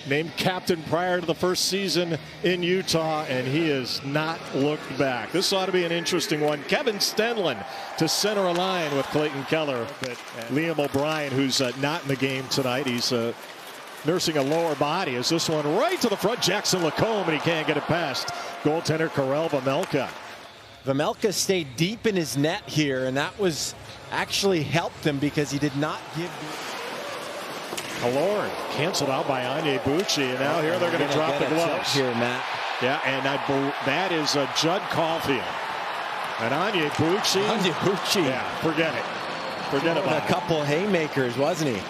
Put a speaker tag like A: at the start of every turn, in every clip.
A: named captain prior to the first season in Utah, and he has not looked back. This ought to be an interesting one. Kevin Stenlund to center a line with Clayton Keller. But Liam O'Brien, who's not in the game tonight, he's nursing a lower body. Is this one right to the front? Jackson Lacombe, and he can't get it past goaltender Karel Vejmelka.
B: Vejmelka stayed deep in his net here, and that was actually helped him because he did not give.
A: Killorn canceled out by Anya Bucci, and now here they're going to drop the gloves
B: here, Matt.
A: Yeah, and that is Judd Caulfield. And Anya Bucci. Yeah, forget it. Forget about it.
B: A couple haymakers, wasn't he?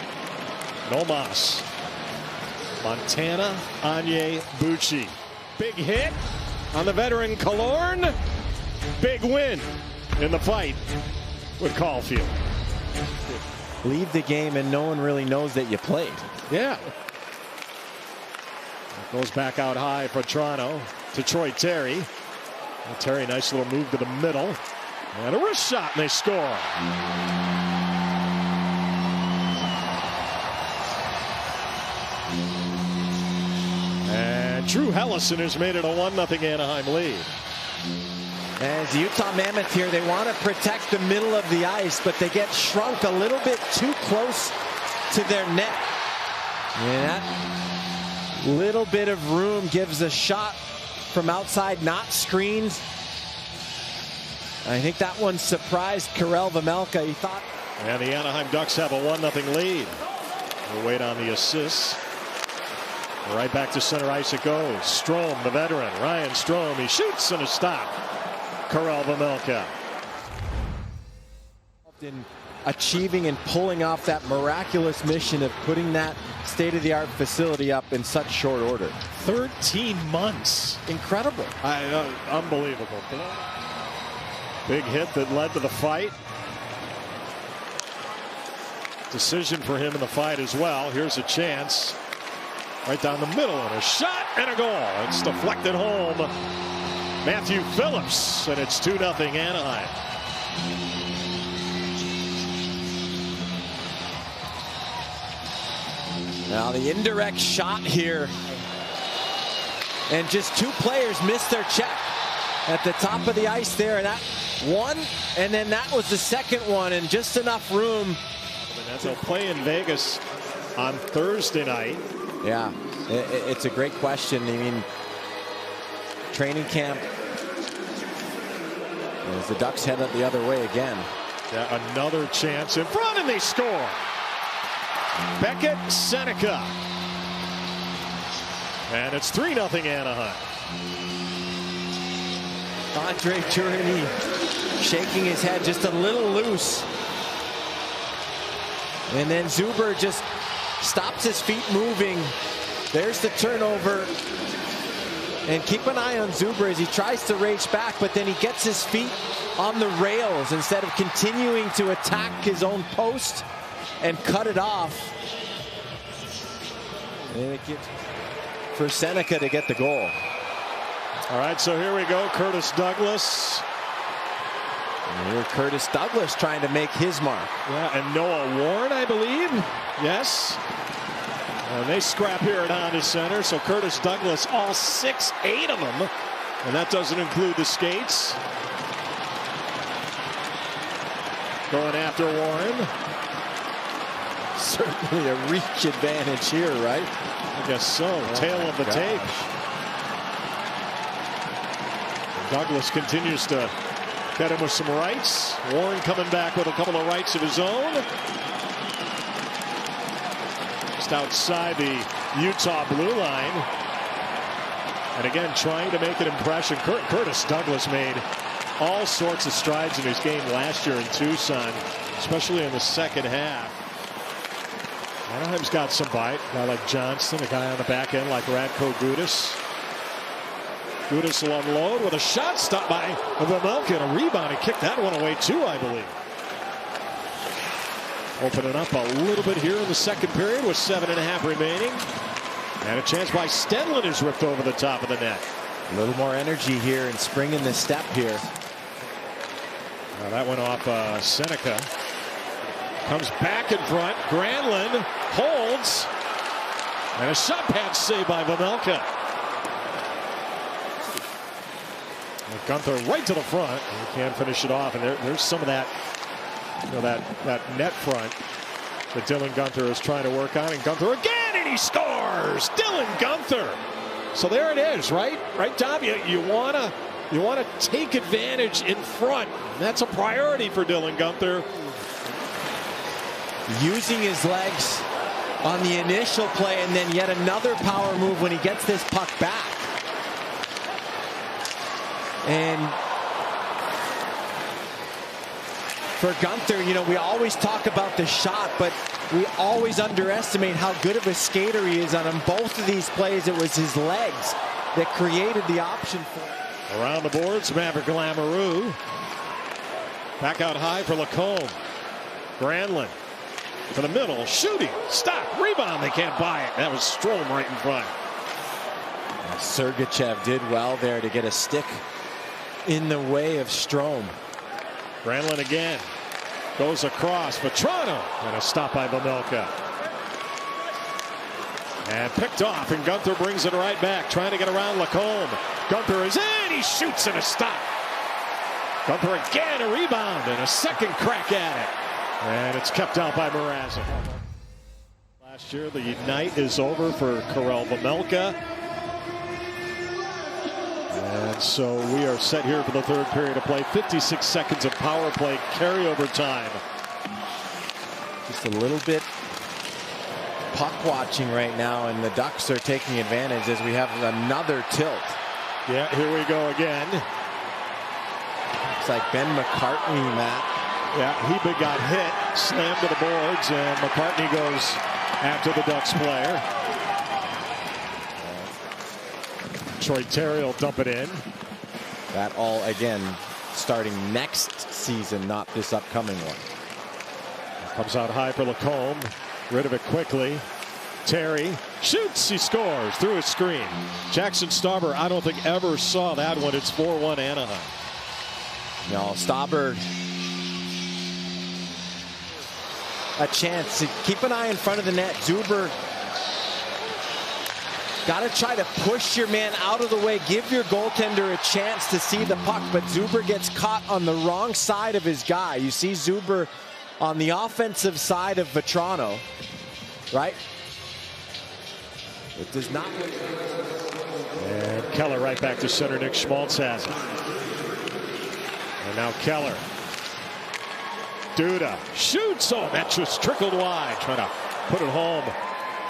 A: No mas. Montana, Anya Bucci. Big hit on the veteran Killorn. Big win in the fight with Caulfield.
B: Leave the game and no one really knows that you played.
A: Yeah. It goes back out high for Toronto to Troy Terry. Well, Terry, nice little move to the middle. And a wrist shot, and they score. And Drew Hellison has made it a 1-0 Anaheim lead.
B: As the Utah Mammoth here, they want to protect the middle of the ice, but they get shrunk a little bit too close to their net. And that little bit of room gives a shot from outside, not screened. I think that one surprised Karel Vejmelka. He thought.
A: And the Anaheim Ducks have a 1-0 lead. We'll wait on the assists. Right back to center ice it goes. Strome, the veteran, Ryan Strome, he shoots and a stop. Karel Vejmelka.
B: In achieving and pulling off that miraculous mission of putting that state-of-the-art facility up in such short order.
A: 13 months.
B: Incredible.
A: Unbelievable. Big hit that led to the fight. Decision for him in the fight as well. Here's a chance. Right down the middle, and a shot and a goal. It's deflected home. Matthew Phillips, and it's 2-0 Anaheim.
B: Now the indirect shot here. And just two players missed their check at the top of the ice there. And that one, and then that was the second one, and just enough room.
A: They'll play in Vegas on Thursday night.
B: Yeah, it's a great question. I mean, training camp, as the Ducks head up the other way again.
A: Yeah, another chance in front, and they score. Beckett, Seneca. And it's 3-0 Anaheim.
B: Andre Tourigny shaking his head just a little loose. And then Zuber just stops his feet moving. There's the turnover. And keep an eye on Zuber as he tries to race back, but then he gets his feet on the rails instead of continuing to attack his own post and cut it off. And it gets for Seneca to get the goal.
A: All right, so here we go. Curtis Douglas.
B: And here Curtis Douglas trying to make his mark.
A: Yeah, and Noah Warren, I believe. Yes. And they scrap here at Honda Center. So Curtis Douglas, all 6-8 of them. And that doesn't include the skates. Going after Warren.
B: Certainly a reach advantage here, right?
A: I guess so. Oh, tail of the tape. Douglas continues to get him with some rights. Warren coming back with a couple of rights of his own. Just outside the Utah blue line. And again, trying to make an impression. Curtis Douglas made all sorts of strides in his game last year in Tucson, especially in the second half. Anaheim's got some bite. A guy like Johnston, a guy on the back end like Radko Gudas. Gudas will unload with a shot stopped by Vejmelka and a rebound. He kicked that one away too, I believe. Opening up a little bit here in the second period with 7.5 remaining. And a chance by Stenlund is ripped over the top of the net.
B: A little more energy here and spring in the step here.
A: That went off Seneca. Comes back in front. Granlund holds. And a shot pad save by Vejmelka. Gunther right to the front. And he can't finish it off. And there's some of that, that net front that Dylan Gunther is trying to work on. And Gunther again, and he scores! Dylan Gunther. So there it is, right? Right, Tom? You want to take advantage in front. That's a priority for Dylan Gunther.
B: Using his legs on the initial play, and then yet another power move when he gets this puck back. And for Gunther, we always talk about the shot, but we always underestimate how good of a skater he is. On both of these plays, it was his legs that created the option for him.
A: Around the boards, Maverick Lamoureux. Back out high for Lacombe. Granlund for the middle, shooting, stop, rebound, they can't buy it. That was Strome right in front.
B: Sergachev did well there to get a stick in the way of Strome.
A: Granlund again, goes across, Vetrano, and a stop by Vejmelka. And picked off, and Gunther brings it right back, trying to get around Lacombe. Gunther is in, he shoots and a stop. Gunther again, a rebound, and a second crack at it. And it's kept out by Mrazek. Last year, the night is over for Karel Vejmelka. And so we are set here for the third period of play. 56 seconds of power play carryover time.
B: Just a little bit puck watching right now, and the Ducks are taking advantage as we have another tilt.
A: Yeah, here we go again.
B: It's like Ben McCartney, Matt.
A: Yeah, he got hit, slammed to the boards, and McCartney goes after the Ducks player. Troy Terry will dump it in.
B: That all, again, starting next season, not this upcoming one.
A: Comes out high for Lacombe. Rid of it quickly. Terry shoots, he scores through his screen. Jackson Stauber, I don't think ever saw that one. It's 4-1 Anaheim.
B: No, Stauber, a chance to keep an eye in front of the net. Zuber, got to try to push your man out of the way. Give your goaltender a chance to see the puck, but Zuber gets caught on the wrong side of his guy. You see Zuber on the offensive side of Vetrano, right? It does not.
A: And Keller right back to center. Nick Schmaltz has it. And now Keller. Duda shoots. Oh, that just trickled wide. Trying to put it home.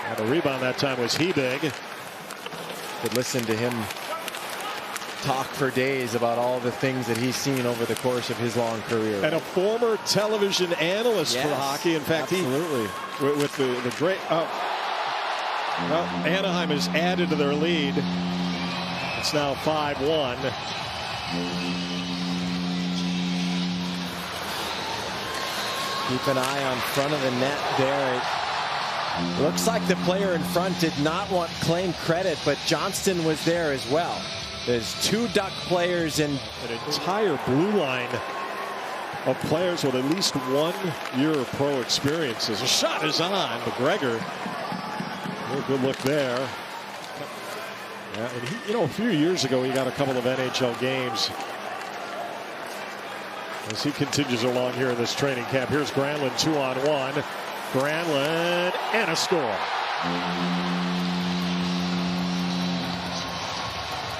A: And the rebound that time was Hebig.
B: Could listen to him talk for days about all the things that he's seen over the course of his long career.
A: And a former television analyst for hockey. In fact,
B: absolutely.
A: With the great. Well, Anaheim has added to their lead. It's now 5-1.
B: Keep an eye on front of the net there. It looks like the player in front did not claim credit, but Johnston was there as well. There's two Duck players and
A: an entire blue line of players with at least 1 year of pro experiences. A shot is on. McGregor. Real good look there. Yeah, and he, a few years ago he got a couple of NHL games. As he continues along here in this training camp. Here's Granlund 2-on-1. Granlund and a score.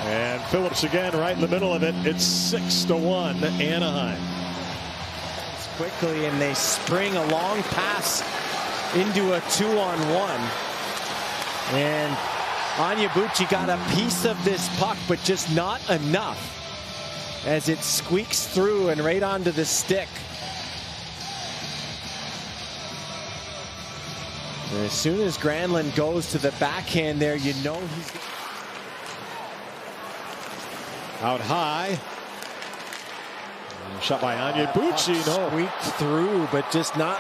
A: And Phillips again right in the middle of it. It's 6-1 Anaheim.
B: It's quickly, and they spring a long pass into a 2-on-1. And Onyebuchi got a piece of this puck, but just not enough as it squeaks through and right onto the stick. And as soon as Granlund goes to the backhand there, you know he's
A: out high. Shot by Onyebuchi. No.
B: Squeaked through, but just not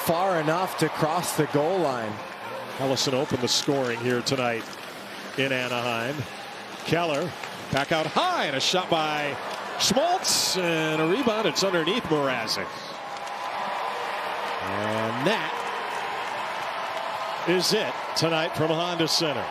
B: far enough to cross the goal line.
A: Ellison opened the scoring here tonight in Anaheim. Keller back out high, and a shot by Schmaltz, and a rebound. It's underneath Mrazek. And that is it tonight from Honda Center.